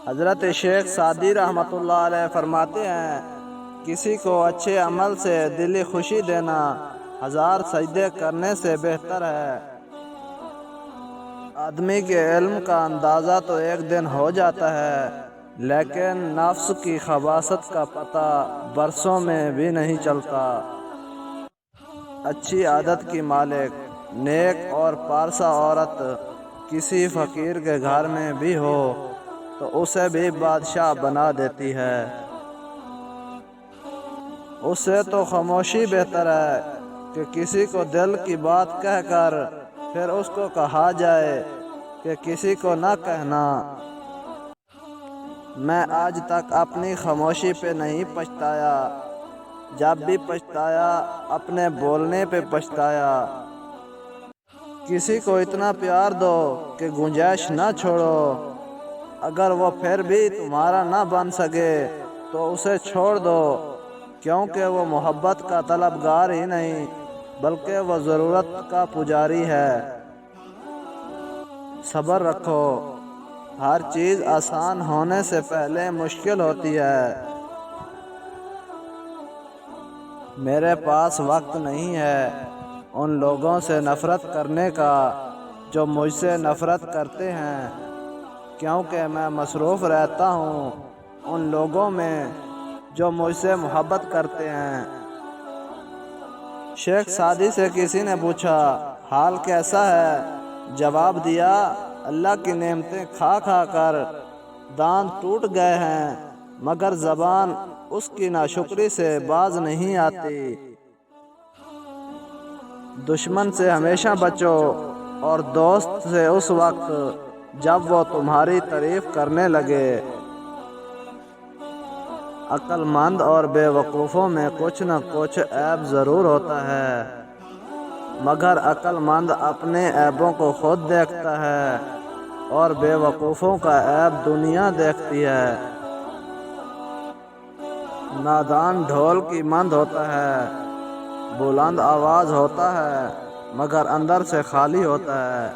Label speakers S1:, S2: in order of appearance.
S1: حضرت شیخ سعدی رحمۃ اللہ علیہ فرماتے ہیں، کسی کو اچھے عمل سے دلی خوشی دینا 1000 سجدے کرنے سے بہتر ہے۔ آدمی کے علم کا اندازہ تو ایک دن ہو جاتا ہے، لیکن نفس کی خباثت کا پتہ برسوں میں بھی نہیں چلتا۔ اچھی عادت کی مالک، نیک اور پارسا عورت کسی فقیر کے گھر میں بھی ہو تو اسے بھی بادشاہ بنا دیتی ہے۔ اس سے تو خاموشی بہتر ہے کہ کسی کو دل کی بات کہہ کر پھر اس کو کہا جائے کہ کسی کو نہ کہنا۔ میں آج تک اپنی خاموشی پہ نہیں پچھتایا، جب بھی پچھتایا اپنے بولنے پہ پچھتایا۔ کسی کو اتنا پیار دو کہ گنجائش نہ چھوڑو، اگر وہ پھر بھی تمہارا نہ بن سکے تو اسے چھوڑ دو، کیونکہ وہ محبت کا طلبگار ہی نہیں بلکہ وہ ضرورت کا پجاری ہے۔ صبر رکھو، ہر چیز آسان ہونے سے پہلے مشکل ہوتی ہے۔ میرے پاس وقت نہیں ہے ان لوگوں سے نفرت کرنے کا جو مجھ سے نفرت کرتے ہیں، کیونکہ میں مصروف رہتا ہوں ان لوگوں میں جو مجھ سے محبت کرتے ہیں۔ شیخ سعدی سے کسی نے پوچھا، حال کیسا ہے؟ جواب دیا، اللہ کی نعمتیں کھا کھا کر دانت ٹوٹ گئے ہیں، مگر زبان اس کی ناشکری سے باز نہیں آتی۔ دشمن سے ہمیشہ بچو اور دوست سے اس وقت جب وہ تمہاری تعریف کرنے لگے۔ عقل مند اور بے وقوفوں میں کچھ نہ کچھ عیب ضرور ہوتا ہے، مگر عقل مند اپنے عیبوں کو خود دیکھتا ہے اور بے وقوفوں کا عیب دنیا دیکھتی ہے۔ نادان ڈھول کی مند ہوتا ہے، بلند آواز ہوتا ہے مگر اندر سے خالی ہوتا ہے۔